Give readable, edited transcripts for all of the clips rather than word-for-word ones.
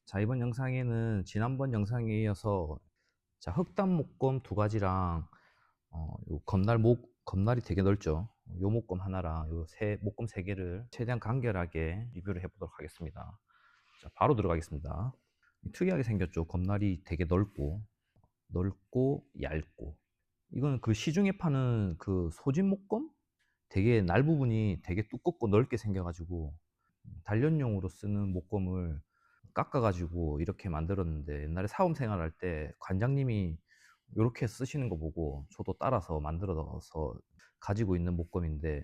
자, 이번 영상에는 지난번 영상에 이어서 자, 흑단 목검 두 가지랑 요 검날이 되게 넓죠. 요 목검 하나랑 목검 세 개를 최대한 간결하게 리뷰를 해보도록 하겠습니다. 자, 바로 들어가겠습니다. 특이하게 생겼죠. 검날이 되게 넓고 얇고. 이거는 그 시중에 파는 그 소진 목검? 되게 날 부분이 되게 두껍고 넓게 생겨가지고 단련용으로 쓰는 목검을 깎아가지고 이렇게 만들었는데, 옛날에 사범 생활할 때 관장님이 이렇게 쓰시는 거 보고 저도 따라서 만들어서 가지고 있는 목검인데,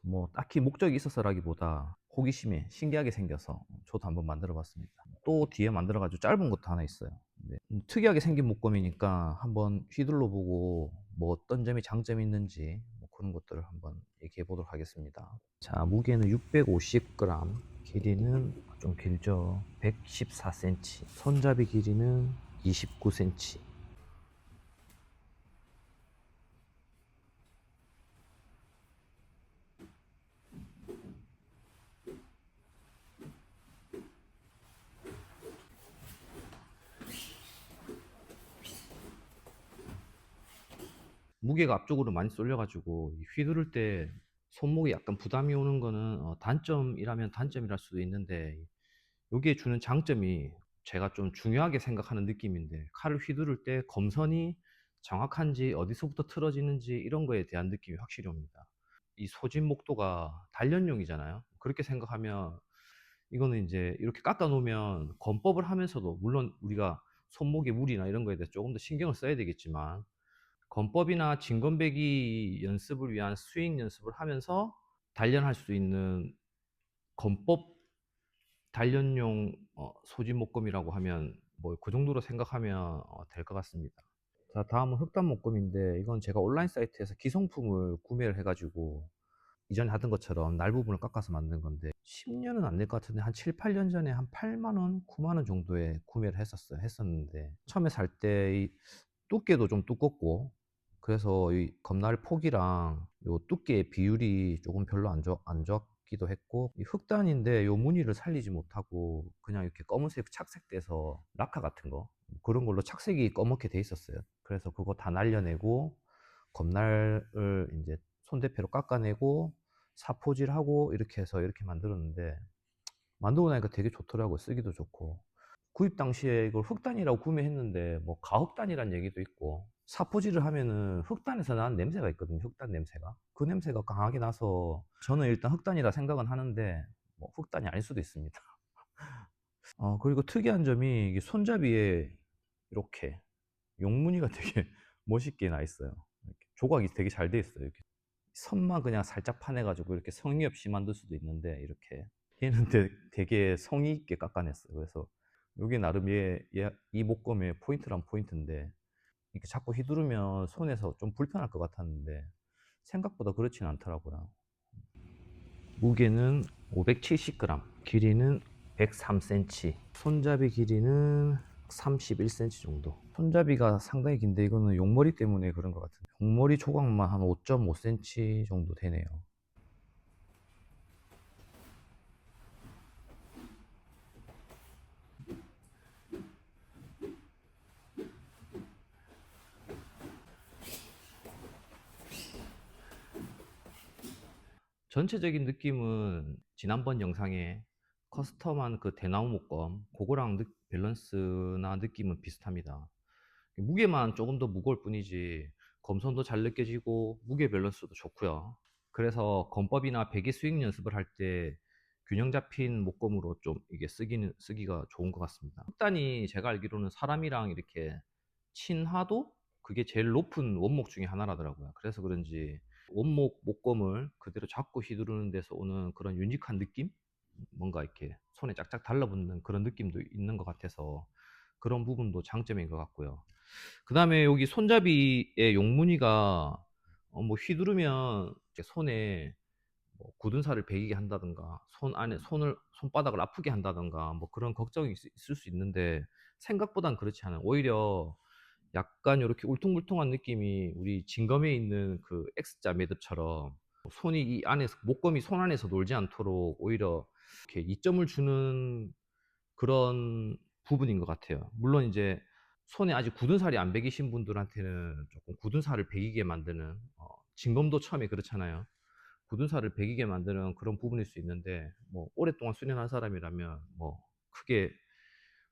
뭐 딱히 목적이 있어서라기보다 호기심에 신기하게 생겨서 저도 한번 만들어 봤습니다. 또 뒤에 만들어 가지고 짧은 것도 하나 있어요. 네. 특이하게 생긴 목검이니까 한번 휘둘러 보고 뭐 어떤 점이 장점이 있는지 뭐 그런 것들을 한번 얘기해 보도록 하겠습니다. 자, 무게는 650g, 길이는 좀 길죠. 114cm, 손잡이 길이는 29cm. 무게가 앞쪽으로 많이 쏠려가지고 휘두를 때 손목에 약간 부담이 오는 거는 단점이라면 단점이랄 수도 있는데, 여기에 주는 장점이 제가 좀 중요하게 생각하는 느낌인데, 칼을 휘두를 때 검선이 정확한지 어디서부터 틀어지는지 이런 거에 대한 느낌이 확실히 옵니다. 이 소진 목도가 단련용이잖아요. 그렇게 생각하면 이거는 이제 이렇게 깎아 놓으면 검법을 하면서도, 물론 우리가 손목에 무리나 이런 거에 대해서 조금 더 신경을 써야 되겠지만, 건법이나 진건배기 연습을 위한 스윙 연습을 하면서 단련할 수 있는 건법 단련용 소진 목검이라고 하면 뭐 그 정도로 생각하면 될 것 같습니다. 자, 다음은 흑단 목검인데, 이건 제가 온라인 사이트에서 기성품을 구매를 해가지고 이전에 하던 것처럼 날 부분을 깎아서 만든 건데, 10년은 안 될 것 같은데 한 7, 8년 전에 한 8만 원, 9만 원 정도에 구매를 했었는데, 처음에 살 때 두께도 좀 두껍고, 그래서 이 검날 폭이랑 요 두께의 비율이 조금 별로 안 좋기도 했고, 이 흑단인데 요 무늬를 살리지 못하고 그냥 이렇게 검은색 착색돼서 라카 같은 거, 그런 걸로 착색이 검게 돼 있었어요. 그래서 그거 다 날려내고 검날을 이제 손대패로 깎아내고 사포질하고 이렇게 해서 이렇게 만들었는데, 만들고 나니까 되게 좋더라고요. 쓰기도 좋고. 구입 당시에 이걸 흑단이라고 구매했는데 뭐 가흑단이란 얘기도 있고, 사포질을 하면은 흑단에서 나는 냄새가 있거든요. 흑단 냄새가, 그 냄새가 강하게 나서 저는 일단 흑단이라 생각은 하는데 뭐 흑단이 아닐 수도 있습니다. 그리고 특이한 점이 이게 손잡이에 이렇게 용무늬가 되게 멋있게 나 있어요. 이렇게 조각이 되게 잘 돼 있어요. 이렇게 선만 그냥 살짝 파내가지고 이렇게 성의 없이 만들 수도 있는데, 이렇게 얘는 되게 성의 있게 깎아냈어요. 그래서 이게 나름 이 목검의 포인트란 포인트인데, 이렇게 자꾸 휘두르면 손에서 좀 불편할 것 같았는데 생각보다 그렇진 않더라고요. 무게는 570g, 길이는 103cm, 손잡이 길이는 31cm 정도. 손잡이가 상당히 긴데 이거는 용머리 때문에 그런 것 같은데, 용머리 조각만 한 5.5cm 정도 되네요. 전체적인 느낌은 지난번 영상에 커스텀한 그 대나무 목검 그거랑 밸런스나 느낌은 비슷합니다. 무게만 조금 더 무거울 뿐이지 검선도 잘 느껴지고 무게 밸런스도 좋고요. 그래서 검법이나 배기 스윙 연습을 할 때 균형 잡힌 목검으로 좀 이게 쓰기가 좋은 것 같습니다. 흑단이 제가 알기로는 사람이랑 이렇게 친화도, 그게 제일 높은 원목 중에 하나라더라고요. 그래서 그런지 원목 목검을 그대로 잡고 휘두르는 데서 오는 그런 유니크한 느낌? 뭔가 이렇게 손에 짝짝 달라붙는 그런 느낌도 있는 것 같아서 그런 부분도 장점인 것 같고요. 그 다음에 여기 손잡이의 용무늬가 뭐 휘두르면 이렇게 손에 뭐 굳은 살을 배기게 한다든가 손바닥을 아프게 한다든가 뭐 그런 걱정이 있을 수 있는데, 생각보단 그렇지 않아요. 오히려 약간 이렇게 울퉁불퉁한 느낌이 우리 진검에 있는 그 X자 매듭처럼 손이 이 안에서 목검이 손 안에서 놀지 않도록 오히려 이렇게 이점을 주는 그런 부분인 것 같아요. 물론 이제 손에 아직 굳은 살이 안 배기신 분들한테는 조금 굳은 살을 배기게 만드는, 진검도 처음에 그렇잖아요. 굳은 살을 배기게 만드는 그런 부분일 수 있는데, 뭐 오랫동안 수련한 사람이라면 뭐 크게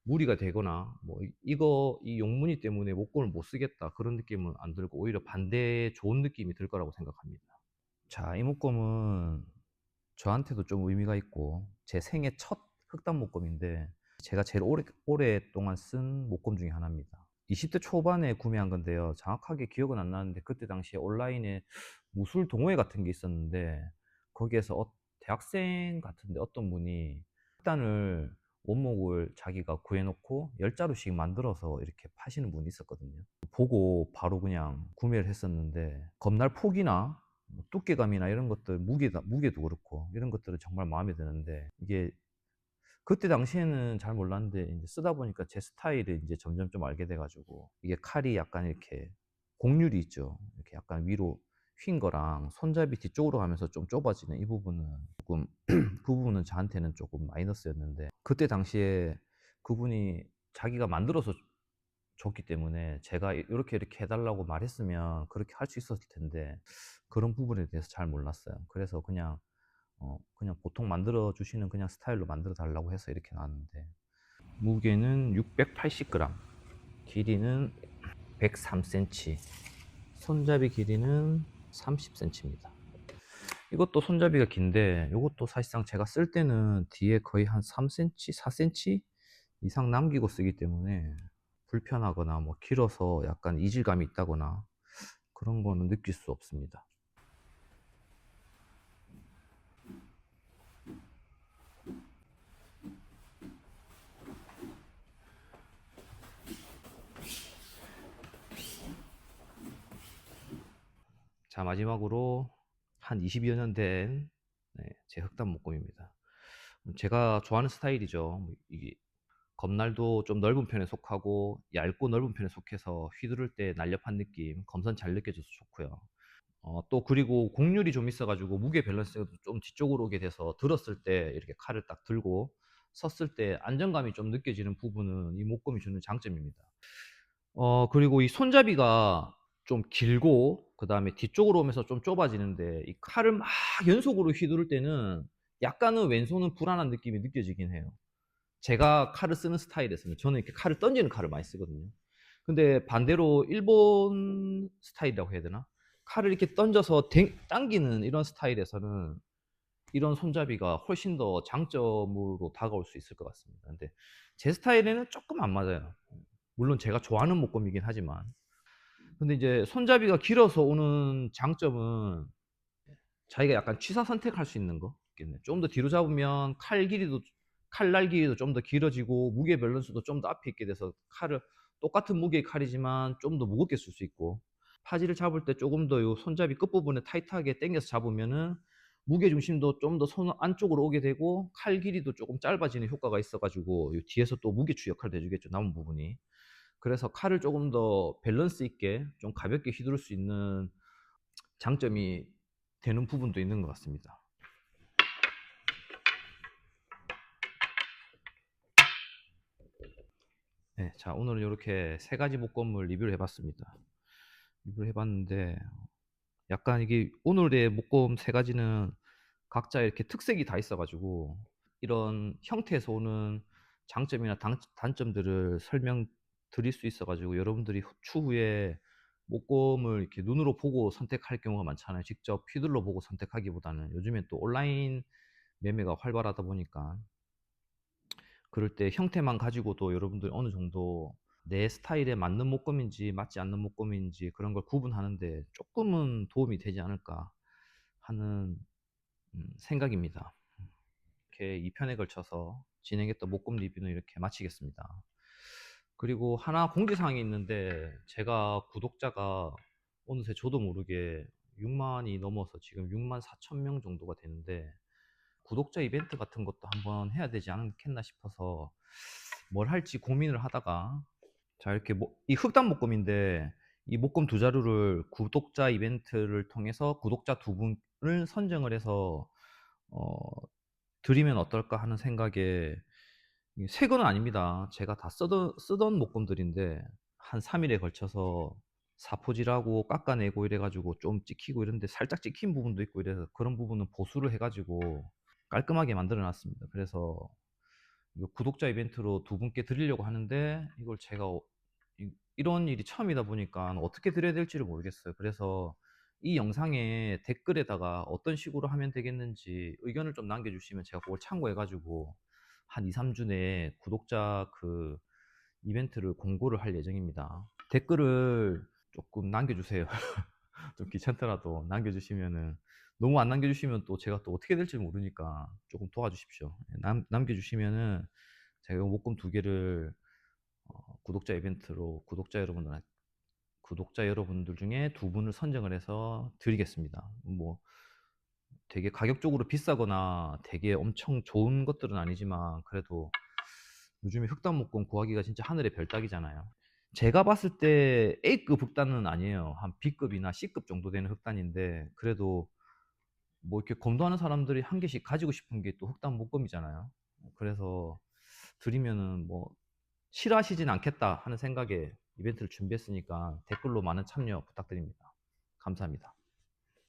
무리가 되거나 뭐 이 용무늬 때문에 목공을 못 쓰겠다 그런 느낌은 안 들고, 오히려 반대의 좋은 느낌이 들 거라고 생각합니다. 자, 이 목검은 저한테도 좀 의미가 있고 제 생애 첫 흑단 목검인데, 제가 제일 오랫동안 쓴 목검 중에 하나입니다. 20대 초반에 구매한 건데요. 정확하게 기억은 안 나는데 그때 당시에 온라인에 무술 동호회 같은 게 있었는데, 거기에서 대학생 같은데 어떤 분이 흑단을 원목을 자기가 구해놓고 10자루씩 만들어서 이렇게 파시는 분이 있었거든요. 보고 바로 그냥 구매를 했었는데, 검날 폭이나 뭐 두께감이나 이런 것들, 무게도 그렇고 이런 것들은 정말 마음에 드는데, 이게 그때 당시에는 잘 몰랐는데 이제 쓰다 보니까 제 스타일을 이제 점점 좀 알게 돼가지고, 이게 칼이 약간 이렇게 곡률이 있죠. 이렇게 약간 위로 휜 거랑 손잡이 뒤쪽으로 가면서 좀 좁아지는 이 부분은 조금 그 부분은 저한테는 조금 마이너스였는데, 그때 당시에 그분이 자기가 만들어서 줬기 때문에 제가 이렇게 해달라고 말했으면 그렇게 할 수 있었을 텐데, 그런 부분에 대해서 잘 몰랐어요. 그래서 그냥 보통 만들어 주시는 그냥 스타일로 만들어 달라고 해서 이렇게 나왔는데, 무게는 680g, 길이는 103cm, 손잡이 길이는 30cm입니다. 이것도 손잡이가 긴데, 이것도 사실상 제가 쓸 때는 뒤에 거의 한 3cm, 4cm 이상 남기고 쓰기 때문에 불편하거나 뭐 길어서 약간 이질감이 있다거나 그런 거는 느낄 수 없습니다. 자, 마지막으로 한 20여 년 된 제 흑단 목공입니다. 제가 좋아하는 스타일이죠. 뭐 이게 검날도 좀 넓은 편에 속하고 얇고 넓은 편에 속해서 휘두를 때 날렵한 느낌, 검선 잘 느껴져서 좋고요. 또 그리고 곡률이 좀 있어가지고 무게 밸런스가 좀 뒤쪽으로 오게 돼서 들었을 때 이렇게 칼을 딱 들고 섰을 때 안정감이 좀 느껴지는 부분은 이 목검이 주는 장점입니다. 그리고 이 손잡이가 좀 길고 그다음에 뒤쪽으로 오면서 좀 좁아지는데, 이 칼을 막 연속으로 휘두를 때는 약간은 왼손은 불안한 느낌이 느껴지긴 해요. 제가 칼을 쓰는 스타일에서는 저는 이렇게 칼을 던지는 칼을 많이 쓰거든요. 근데 반대로 일본 스타일이라고 해야 되나? 칼을 이렇게 던져서 당기는 이런 스타일에서는 이런 손잡이가 훨씬 더 장점으로 다가올 수 있을 것 같습니다. 근데 제 스타일에는 조금 안 맞아요. 물론 제가 좋아하는 목검이긴 하지만. 근데 이제 손잡이가 길어서 오는 장점은 자기가 약간 취사 선택할 수 있는 거 있겠네. 좀 더 뒤로 잡으면 칼날 길이도 좀 더 길어지고 무게 밸런스도 좀 더 앞에 있게 돼서 칼을 똑같은 무게의 칼이지만 좀 더 무겁게 쓸 수 있고, 파지를 잡을 때 조금 더 요 손잡이 끝부분에 타이트하게 당겨서 잡으면은 무게 중심도 좀 더 손 안쪽으로 오게 되고 칼 길이도 조금 짧아지는 효과가 있어가지고 요 뒤에서 또 무게추 역할을 해주겠죠, 남은 부분이. 그래서 칼을 조금 더 밸런스 있게 좀 가볍게 휘두를 수 있는 장점이 되는 부분도 있는 것 같습니다. 네, 자, 오늘은 이렇게 세 가지 목검을 리뷰를 해봤습니다. 리뷰를 해봤는데 약간 이게 오늘의 목검 세 가지는 각자 이렇게 특색이 다 있어가지고 이런 형태에서 오는 장점이나 단점들을 설명드릴 수 있어가지고, 여러분들이 추후에 목검을 이렇게 눈으로 보고 선택할 경우가 많잖아요. 직접 휘둘러 보고 선택하기보다는 요즘엔 또 온라인 매매가 활발하다 보니까 그럴 때 형태만 가지고도 여러분들 어느 정도 내 스타일에 맞는 목검인지 맞지 않는 목검인지 그런 걸 구분하는데 조금은 도움이 되지 않을까 하는 생각입니다. 이렇게 2편에 걸쳐서 진행했던 목검 리뷰는 이렇게 마치겠습니다. 그리고 하나 공지사항이 있는데, 제가 구독자가 어느새 저도 모르게 6만이 넘어서 지금 6만 4천 명 정도가 되는데, 구독자 이벤트 같은 것도 한번 해야 되지 않겠나 싶어서 뭘 할지 고민을 하다가, 자, 이렇게 이 흑단 목검인데 이 목검 두 자루를 구독자 이벤트를 통해서 구독자 두 분을 선정을 해서 어, 드리면 어떨까 하는 생각에 이게 새 거는 아닙니다. 제가 다 쓰던 목검들인데 한 3 일에 걸쳐서 사포질하고 깎아내고 이래 가지고 좀 찍히고 이런데 살짝 찍힌 부분도 있고 이래서 그런 부분은 보수를 해 가지고 깔끔하게 만들어 놨습니다. 그래서 이거 구독자 이벤트로 두 분께 드리려고 하는데 이걸 제가 이런 일이 처음이다 보니까 어떻게 드려야 될지를 모르겠어요. 그래서 이 영상에 댓글에다가 어떤 식으로 하면 되겠는지 의견을 좀 남겨주시면 제가 그걸 참고해 가지고 한 2, 3주 내에 구독자 그 이벤트를 공고를 할 예정입니다. 댓글을 조금 남겨주세요. 좀 귀찮더라도 남겨주시면은, 너무 안 남겨주시면 또 제가 또 어떻게 될지 모르니까 조금 도와주십시오. 남겨주시면은 제가 목금 두 개를 구독자 이벤트로 구독자 여러분들 중에 두 분을 선정을 해서 드리겠습니다. 뭐 되게 가격적으로 비싸거나 되게 엄청 좋은 것들은 아니지만 그래도 요즘에 흑단 목금 구하기가 진짜 하늘의 별 따기잖아요. 제가 봤을 때 A급 흑단은 아니에요. 한 B급이나 C급 정도 되는 흑단인데 그래도 뭐 이렇게 검도하는 사람들이 한 개씩 가지고 싶은 게 또 흑단 목금이잖아요. 그래서 드리면은 뭐 싫어하시진 않겠다 하는 생각에 이벤트를 준비했으니까 댓글로 많은 참여 부탁드립니다. 감사합니다.